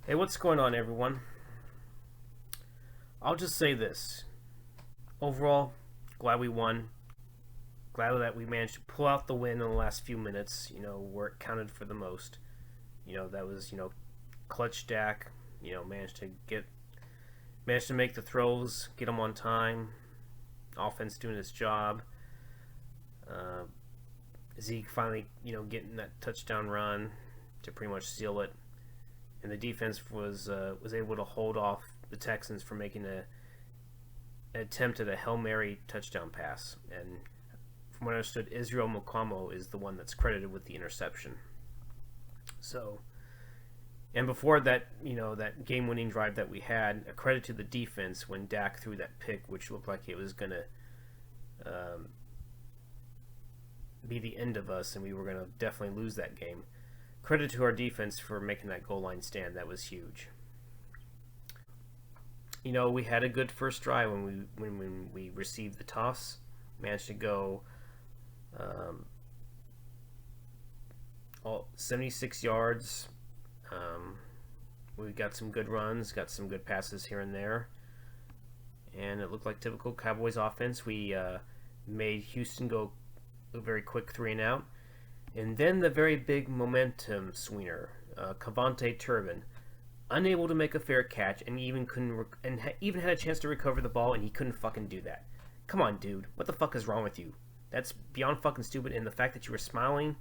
Hey, what's going on, everyone? I'll just say this. Overall, glad we won. Glad that we managed to pull out the win in the last few minutes, where it counted for the most. That was, clutch Dak, managed to make the throws, get them on time. Offense doing its job. Uh, Zeke finally, getting that touchdown run to pretty much seal it. And the defense was able to hold off the Texans from making an attempt at a Hail Mary touchdown pass. And from what I understood, Israel Mukamo is the one that's credited with the interception. So, and before that, that game-winning drive that we had, a credit to the defense when Dak threw that pick, which looked like it was going to be the end of us, and we were going to definitely lose that game. Credit to our defense for making that goal line stand. That was huge. We had a good first drive when we received the toss. Managed to go all 76 yards. We got some good runs, got some good passes here and there. And it looked like typical Cowboys offense. We made Houston go a very quick 3-and-out. And then the very big momentum sweener, Cavante Turbin, unable to make a fair catch, and even even had a chance to recover the ball, and he couldn't fucking do that. Come on, dude, what the fuck is wrong with you? That's beyond fucking stupid. And the fact that you were smiling,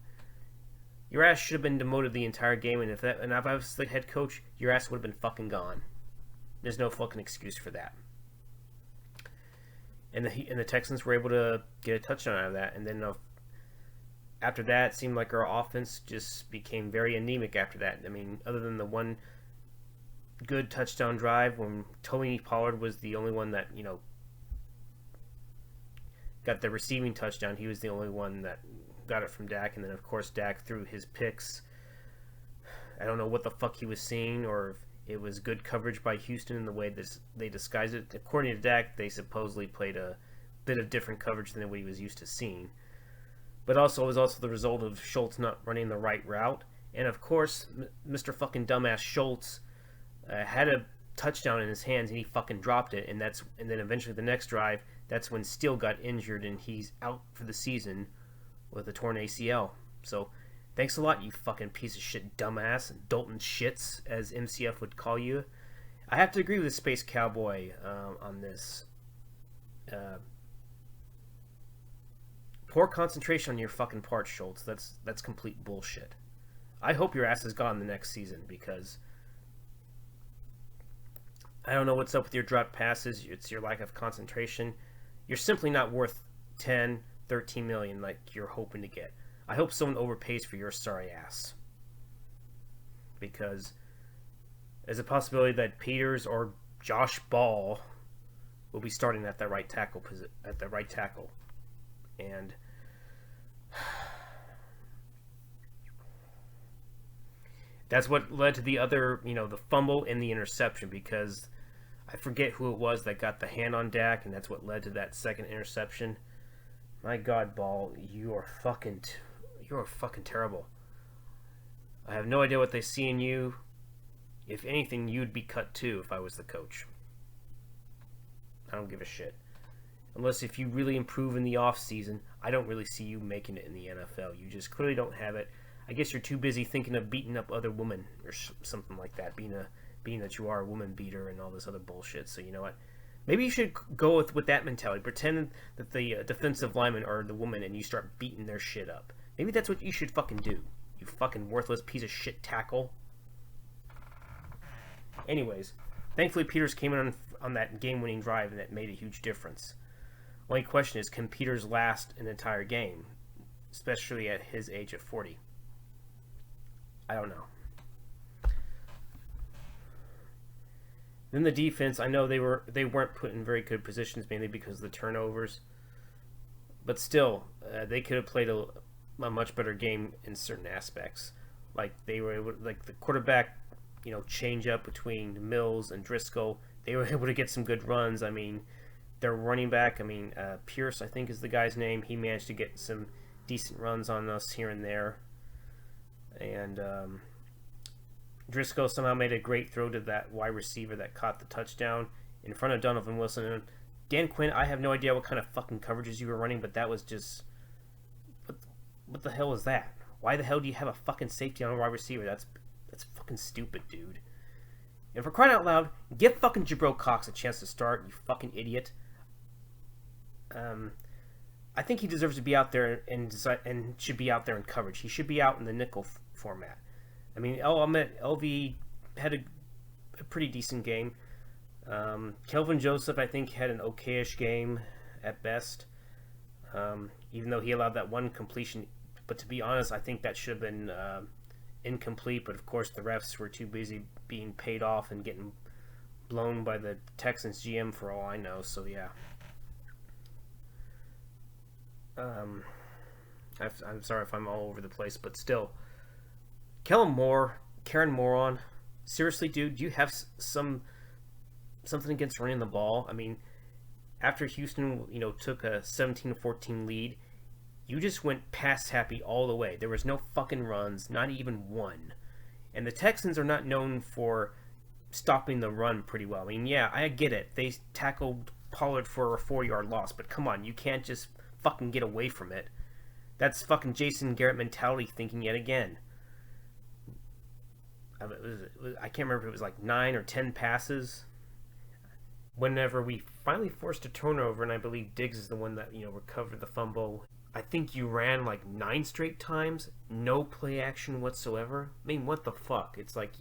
your ass should have been demoted the entire game. And if I was the head coach, your ass would have been fucking gone. There's no fucking excuse for that. And the Texans were able to get a touchdown out of that, and then. After that, it seemed like our offense just became very anemic after that. I mean, other than the one good touchdown drive when Tony Pollard was the only one that, got the receiving touchdown. He was the only one that got it from Dak. And then, of course, Dak threw his picks. I don't know what the fuck he was seeing, or if it was good coverage by Houston in the way they disguised it. According to Dak, they supposedly played a bit of different coverage than what he was used to seeing. But also, it was also the result of Schultz not running the right route. And of course, Mr. fucking dumbass Schultz had a touchdown in his hands, and he fucking dropped it. And then eventually the next drive, that's when Steele got injured, and he's out for the season with a torn ACL. So, thanks a lot, you fucking piece of shit dumbass, Dalton Shits, as MCF would call you. I have to agree with the Space Cowboy on this. Poor concentration on your fucking part, Schultz. That's complete bullshit. I hope your ass is gone the next season, because I don't know what's up with your dropped passes. It's your lack of concentration. You're simply not worth 10, 13 million like you're hoping to get. I hope someone overpays for your sorry ass, because there's a possibility that Peters or Josh Ball will be starting at that right tackle and that's what led to the other, the fumble and the interception, because I forget who it was that got the hand on Dak, and that's what led to that second interception. My God, Ball, you are fucking terrible. I have no idea what they see in you. If anything, you'd be cut too if I was the coach. I don't give a shit. Unless if you really improve in the off season, I don't really see you making it in the NFL. You just clearly don't have it. I guess you're too busy thinking of beating up other women or something like that, being that you are a woman beater and all this other bullshit. So you know what? Maybe you should go with that mentality. Pretend that the defensive linemen are the woman, and you start beating their shit up. Maybe that's what you should fucking do. You fucking worthless piece of shit tackle. Anyways, thankfully Peters came in on that game-winning drive, and that made a huge difference. Only question is, can Peters last an entire game, especially at his age of 40? I don't know. Then the defense, I know they weren't put in very good positions, mainly because of the turnovers, but still, they could have played a much better game in certain aspects. Like they were able, like the quarterback, change up between Mills and Driscoll. They were able to get some good runs. I mean, their running back, Pierce, I think is the guy's name. He managed to get some decent runs on us here and there. And Driscoll somehow made a great throw to that wide receiver that caught the touchdown in front of Donovan Wilson. And Dan Quinn, I have no idea what kind of fucking coverages you were running, but that was just... What the hell is that? Why the hell do you have a fucking safety on a wide receiver? That's fucking stupid, dude. And for crying out loud, give fucking Jabril Cox a chance to start, you fucking idiot. I think he deserves to be out there and should be out there in coverage. He should be out in the nickel format. I mean, LV had a pretty decent game. Kelvin Joseph, I think, had an okayish game at best. Even though he allowed that one completion. But to be honest, I think that should have been incomplete. But of course, the refs were too busy being paid off and getting blown by the Texans GM for all I know. So yeah. I'm sorry if I'm all over the place, but still. Kellen Moore, seriously, dude, do you have something against running the ball? I mean, after Houston, took a 17-14 lead, you just went pass happy all the way. There was no fucking runs, not even one. And the Texans are not known for stopping the run pretty well. I mean, yeah, I get it. They tackled Pollard for a 4-yard loss, but come on, you can't just fucking get away from it. That's fucking Jason Garrett mentality thinking yet again. I can't remember if it was like 9 or 10 passes. Whenever we finally forced a turnover, and I believe Diggs is the one that, recovered the fumble, I think you ran like 9 straight times, no play action whatsoever. I mean, what the fuck? It's like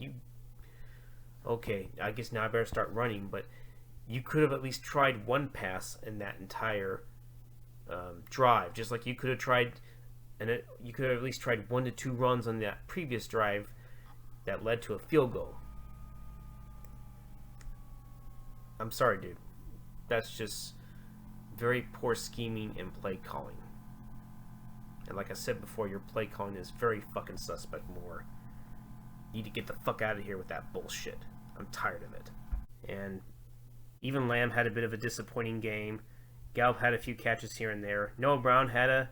okay, I guess now I better start running, but you could have at least tried one pass in that entire drive, just like you could have tried, you could have at least tried 1 to 2 runs on that previous drive that led to a field goal. I'm sorry, dude. That's just very poor scheming and play calling. And like I said before, your play calling is very fucking suspect, Moore. You need to get the fuck out of here with that bullshit. I'm tired of it. And even Lamb had a bit of a disappointing game. Gallup had a few catches here and there. Noah Brown had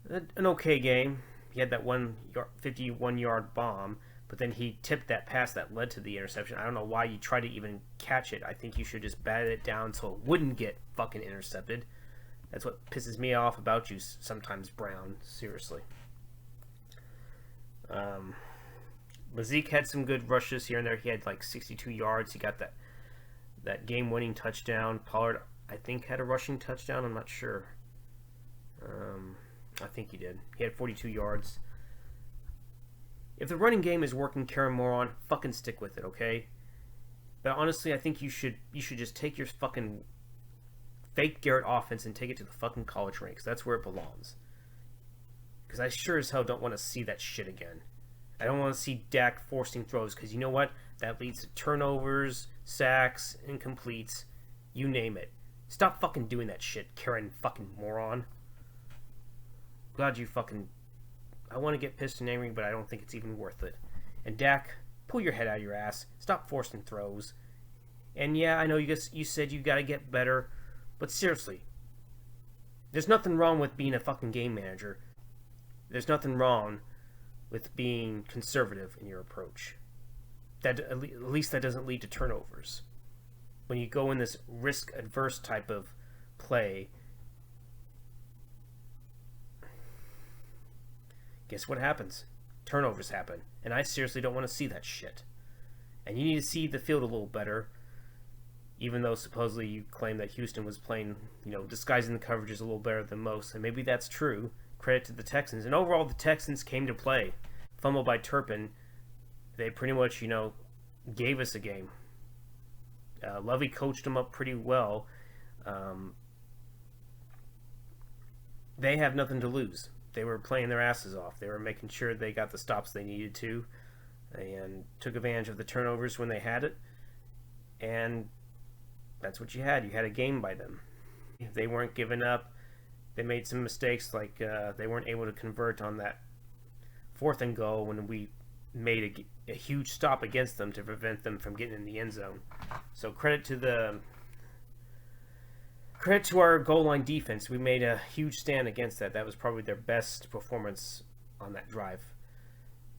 an okay game. He had that 51-yard bomb, but then he tipped that pass that led to the interception. I don't know why you tried to even catch it. I think you should just bat it down so it wouldn't get fucking intercepted. That's what pisses me off about you sometimes, Brown. Seriously. Zeke had some good rushes here and there. He had like 62 yards. He got that game-winning touchdown. Pollard, I think, had a rushing touchdown. I'm not sure. I think he did. He had 42 yards. If the running game is working, Kellen Moore, fucking stick with it, okay? But honestly, I think you should just take your fucking fake Garrett offense and take it to the fucking college ranks. That's where it belongs. Because I sure as hell don't want to see that shit again. I don't want to see Dak forcing throws, because you know what? That leads to turnovers, sacks, incompletes, you name it. Stop fucking doing that shit, Karen fucking moron. Glad you fucking... I want to get pissed and angry, but I don't think it's even worth it. And Dak, pull your head out of your ass. Stop forcing throws. And yeah, I know you said you gotta get better, but seriously, there's nothing wrong with being a fucking game manager. There's nothing wrong with being conservative in your approach. That at least that doesn't lead to turnovers. When you go in this risk-adverse type of play, guess what happens? Turnovers happen. And I seriously don't want to see that shit. And you need to see the field a little better, even though supposedly you claim that Houston was playing, disguising the coverages a little better than most. And maybe that's true. Credit to the Texans. And overall, the Texans came to play. Fumble by Turpin. They pretty much, gave us a game. Lovey coached them up pretty well. They have nothing to lose. They were playing their asses off. They were making sure they got the stops they needed to and took advantage of the turnovers when they had it. And that's what you had. You had a game by them. They weren't giving up. They made some mistakes, like they weren't able to convert on that 4th and goal when we made a huge stop against them to prevent them from getting in the end zone. So credit to our goal line defense. We made a huge stand against that. That was probably their best performance on that drive.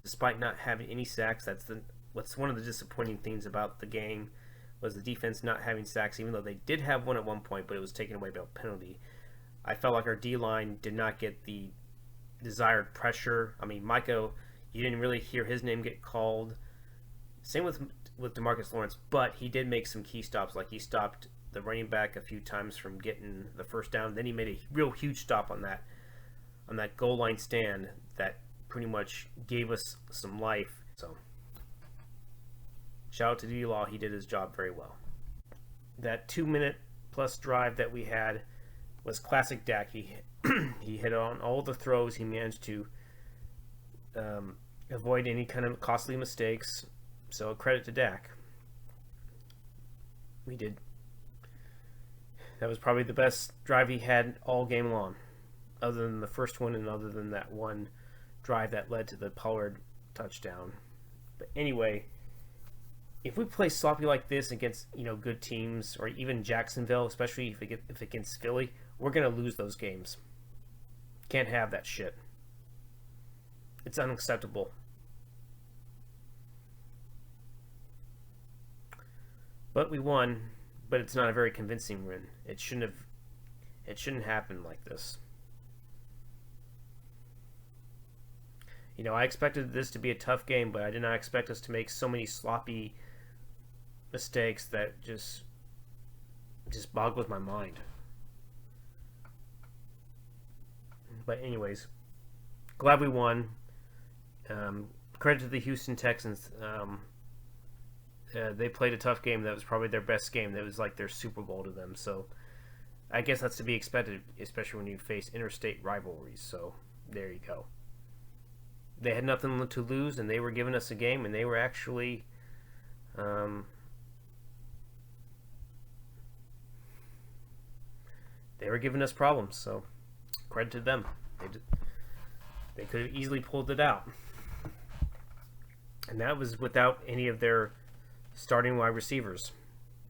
despite not having any sacks. What's one of the disappointing things about the game was the defense not having sacks, even though they did have one at one point, but it was taken away by a penalty. I felt like our D-line did not get the desired pressure. I mean, Micah, you didn't really hear his name get called. Same with DeMarcus Lawrence, but he did make some key stops. Like he stopped the running back a few times from getting the first down. Then he made a real huge stop on that goal line stand that pretty much gave us some life. So shout out to D-Law. He did his job very well. That 2-minute plus drive that we had was classic Dak. He hit on all the throws. He managed to avoid any kind of costly mistakes. So credit to Dak. We did. That was probably the best drive he had all game long, other than the first one and other than that one drive that led to the Pollard touchdown. But anyway, if we play sloppy like this against good teams, or even Jacksonville, especially if against Philly, we're gonna lose those games. Can't have that shit. It's unacceptable. But we won, but it's not a very convincing win. It shouldn't happen like this. I expected this to be a tough game, but I did not expect us to make so many sloppy mistakes that just boggles my mind. But anyways, glad we won. Credit to the Houston Texans. They played a tough game. That was probably their best game. That was like their Super Bowl to them. So I guess that's to be expected, especially when you face interstate rivalries. So there you go. They had nothing to lose, and they were giving us a game, and they were actually giving us problems. So credit to them. They could have easily pulled it out. And that was without any of their starting wide receivers,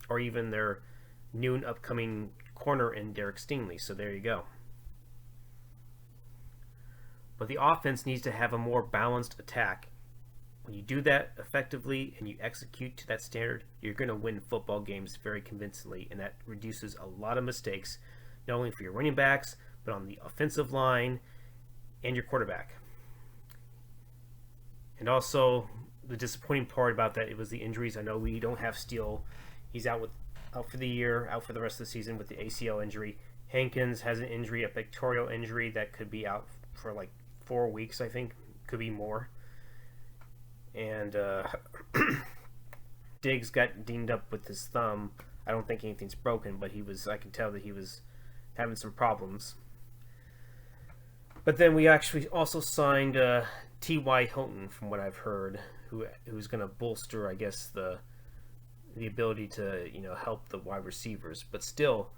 or even their new and upcoming corner in Derek Stingley. So there you go. But the offense needs to have a more balanced attack. When you do that effectively and you execute to that standard, you're going to win football games very convincingly, and that reduces a lot of mistakes, not only for your running backs, but on the offensive line and your quarterback. And also, the disappointing part about that, it was the injuries. I know we don't have Steele. He's out for the year, out for the rest of the season with the ACL injury. Hankins has an injury, a pectoral injury that could be out for like 4 weeks, I think. Could be more. And Diggs got dinged up with his thumb. I don't think anything's broken, but I could tell that he was having some problems. But then we actually also signed T.Y. Hilton, from what I've heard, who's going to bolster, I guess, the ability to help the wide receivers. But still,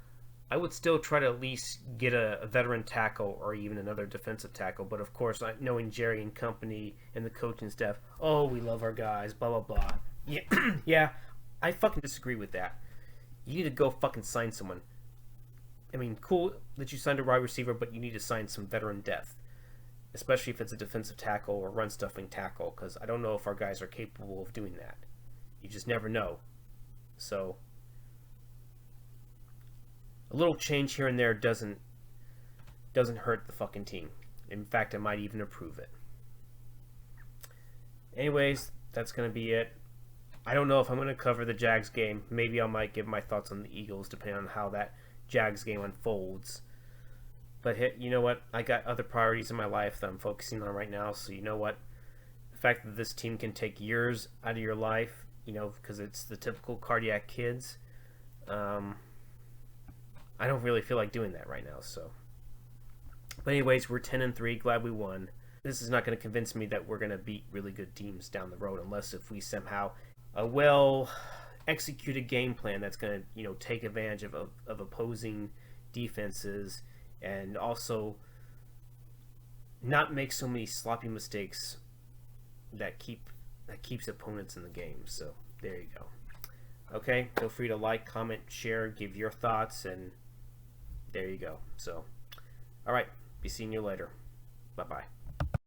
I would still try to at least get a veteran tackle or even another defensive tackle. But of course, knowing Jerry and company and the coaching staff, we love our guys, blah blah blah. Yeah, yeah, I fucking disagree with that. You need to go fucking sign someone. I mean, cool that you signed a wide receiver, but you need to sign some veteran depth, especially if it's a defensive tackle or run stuffing tackle, because I don't know if our guys are capable of doing that. You just never know. So a little change here and there doesn't hurt the fucking team. In fact, it might even improve it. Anyways, that's going to be it. I don't know if I'm going to cover the Jags game. Maybe I might give my thoughts on the Eagles, depending on how that Jags game unfolds. But you know what? I got other priorities in my life that I'm focusing on right now. So you know what? The fact that this team can take years out of your life, because it's the typical cardiac kids, I don't really feel like doing that right now. So, but anyways, we're 10-3. Glad we won. This is not going to convince me that we're going to beat really good teams down the road, unless if we somehow a well executed game plan that's going to take advantage of opposing defenses, and also not make so many sloppy mistakes that keeps opponents in the game. So there you go. Okay, feel free to like, comment, share, give your thoughts, and there you go. So, all right, be seeing you later. Bye-bye.